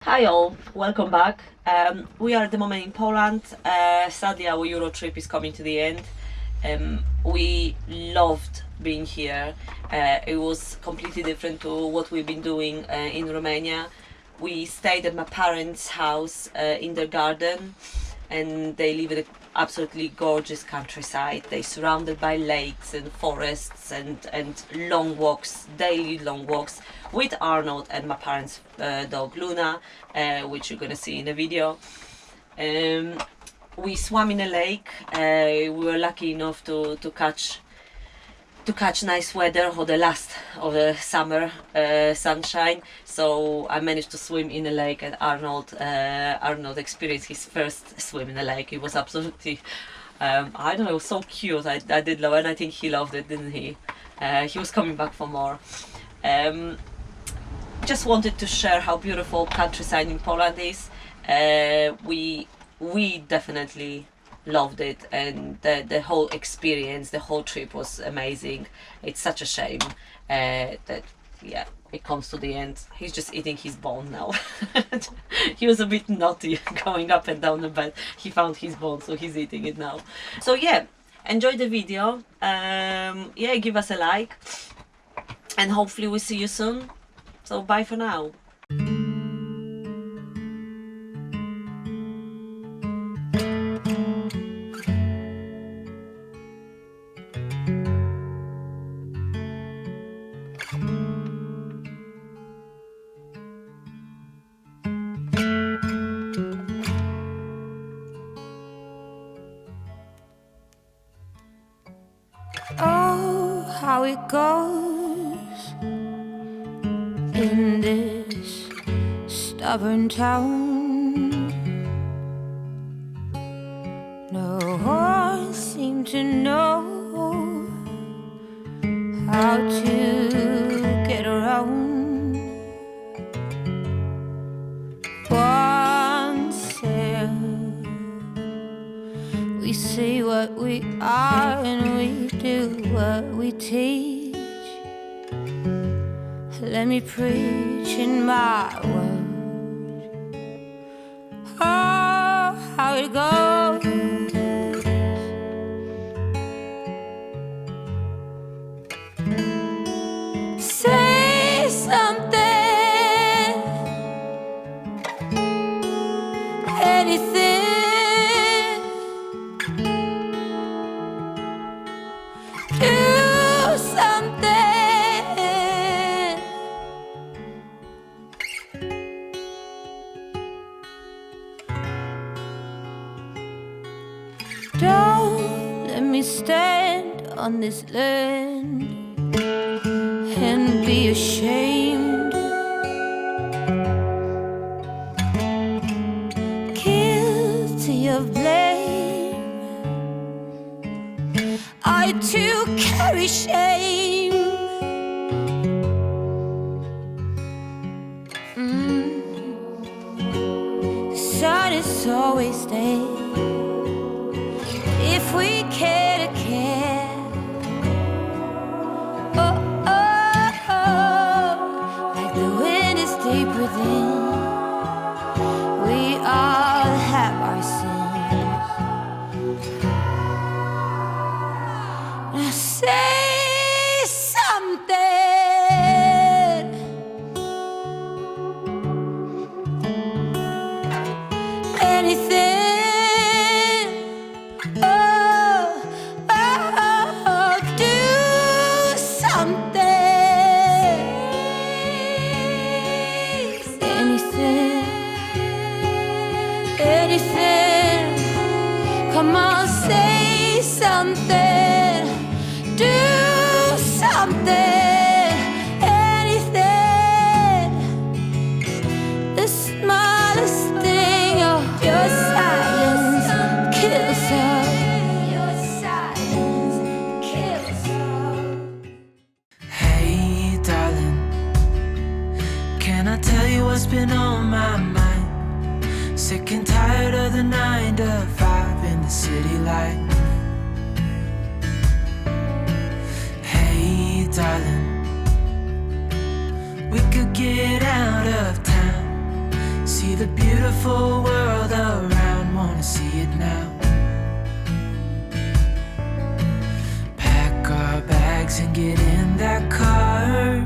Hi all, welcome back. We are at the moment in Poland. Sadly, our Euro trip is coming to the end. We loved being here. It was completely different to what we've been doing in Romania. We stayed at my parents' house in their garden, and they live in an absolutely gorgeous countryside. They're surrounded by lakes and forests and long walks, daily long walks with Arnold and my parents' dog Luna, which you're gonna see in the video. We swam in a lake. We were lucky enough to catch nice weather for the last of the summer sunshine. So I managed to swim in the lake, and Arnold experienced his first swim in the lake. It was absolutely, I don't know, it was so cute. I did love it, and I think he loved it, didn't he? He was coming back for more. Just wanted to share how beautiful countryside in Poland is. We definitely loved it, and the whole experience, the whole trip was amazing. It's such a shame that it comes to the end. He's just eating his bone now. He was a bit naughty going up and down the bed. He found his bone, so he's eating it now. So yeah, enjoy the video. Give us a like, and hopefully we'll see you soon. So bye for now. Oh, how it goes in this stubborn town. No one seems to know how to get around. One said we say what we are and we do what we teach. Let me preach in my words. Oh, how it goes. Say something, anything. Do something. Don't let me stand on this land and be ashamed. Guilty of blame, I too carry shame. Sun is always there if we care to care. Oh, oh, oh, like the wind is deep within. We all have our sins. Now say something. Anything. Oh, oh, oh, do something. Anything. Anything. Come on, say something. Do something. Anything. The smallest thing. Oh, your silence kills us. Your silence kills us. Hey, darling, can I tell you what's been on my mind? Sick and tired of the 9 to 5 in the city life. Hey, darling, we could get out of town, See the beautiful world around, wanna see it now. Pack our bags and get in that car.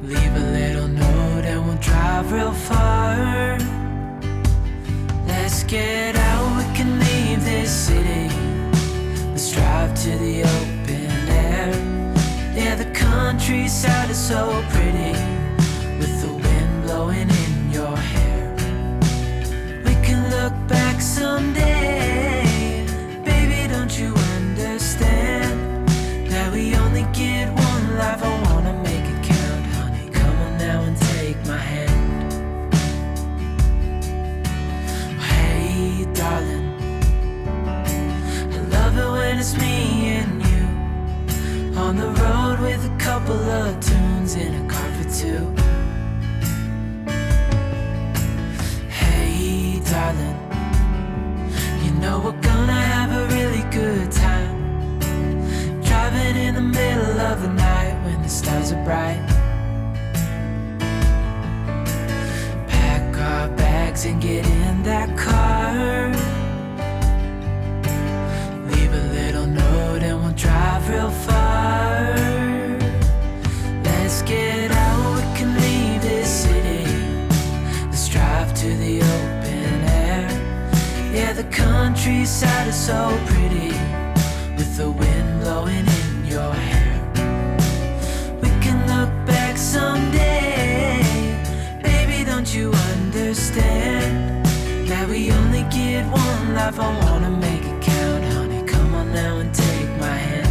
Leave a little note and we'll drive real far. Let's get out, we can leave this city. Let's drive to the open air. Yeah, the countryside is so pretty, with the wind blowing in your hair. We can look back someday. Baby, don't you understand that we only get one life? I wanna make it count, honey. Come on now and take my hand. Hey, darling, I love it when it's me and you on the road with a couple of tunes in a car for two. Hey, darling, you know we're gonna have a really good time, driving in the middle of the night when the stars are bright. Pack our bags and get in that car. Leave a little note and we'll drive real far. Let's get out, we can leave this city. Let's drive to the open air. Yeah, the countryside is so pretty, with the wind blowing in your hair. We can look back someday. Baby, don't you understand that we only get one life? I wanna make it count, honey. Come on now and take my hand.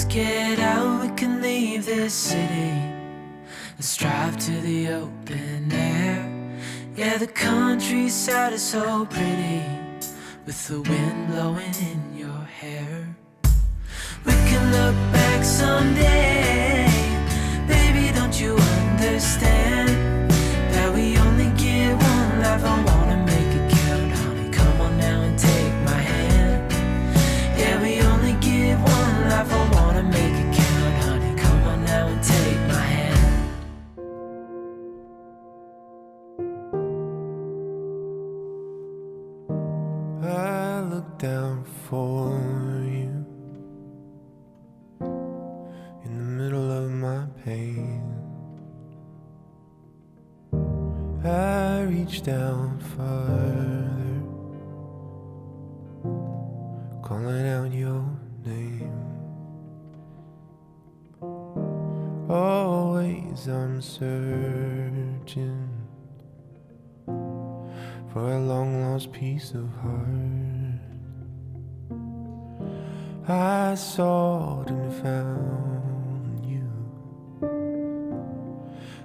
Get out, we can leave this city. Let's drive to the open air. Yeah, the countryside is so pretty, with the wind blowing in your hair. We can look back someday. Baby, don't you understand that we only get one life? I wanna make it count, honey. Come on now and take my hand. Yeah, we only get one life. I wanna make it count, honey. Come on now and take my hand. I look down for you in the middle of my pain. I reach down farther, calling out your name. Always I'm searching for a long lost piece of heart. I sought and found you,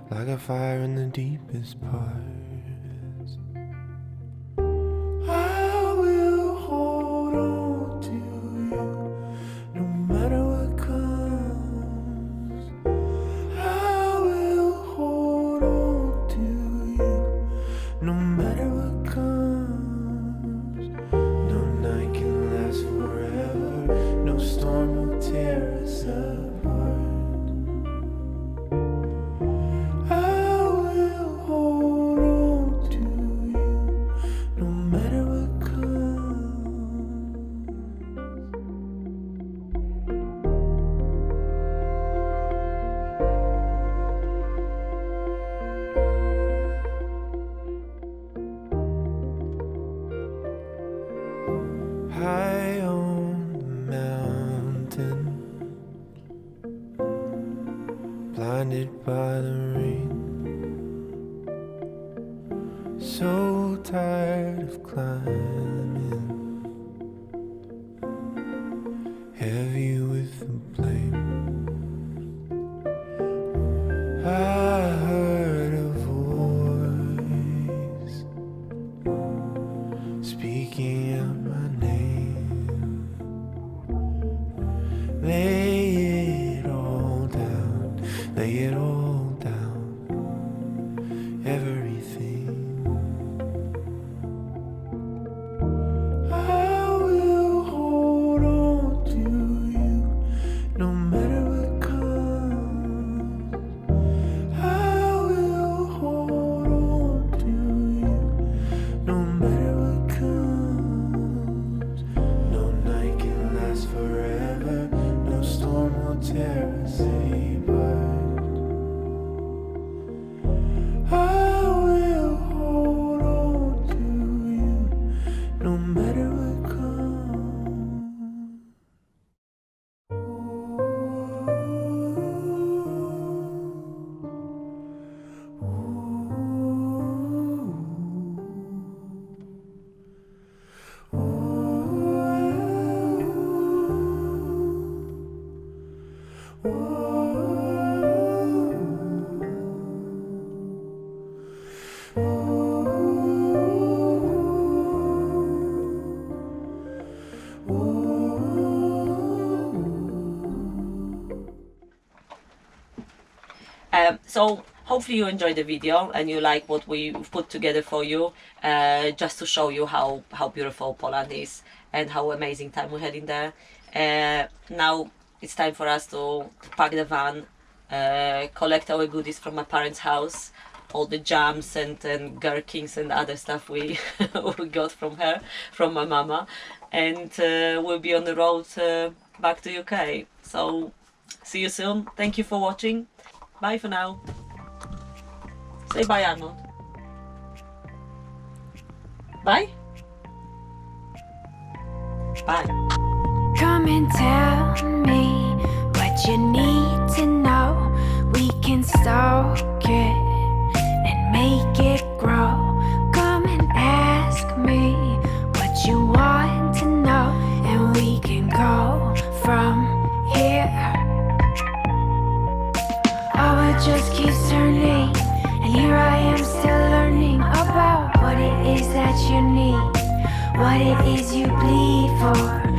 like a fire in the deepest parts. I will hold on to you no matter what comes. I will hold on to you no matter what comes. No night can last forever, no storm will tear us apart. I will hold on to you no matter what comes. High on the mountain, blinded by the rain, so tired of climbing, heavy with the blame. I heard a voice speaking out my name. Lay it all down, lay it all down, everything. So hopefully you enjoyed the video and you like what we put together for you, just to show you how beautiful Poland is and how amazing time we had in there. Now it's time for us to pack the van, collect our goodies from my parents' house, all the jams and gherkins and other stuff we we got from my mama, and we'll be on the road back to UK. So see you soon. Thank you for watching. Bye for now. Say bye, Arnold. Bye. Bye. Come and tell me what you need to know. We can stalk it and make it grow. Come and ask me what you want to know, and we can go from here. Our world just keeps turning, and here I am still learning about what it is that you need, what it is you bleed for.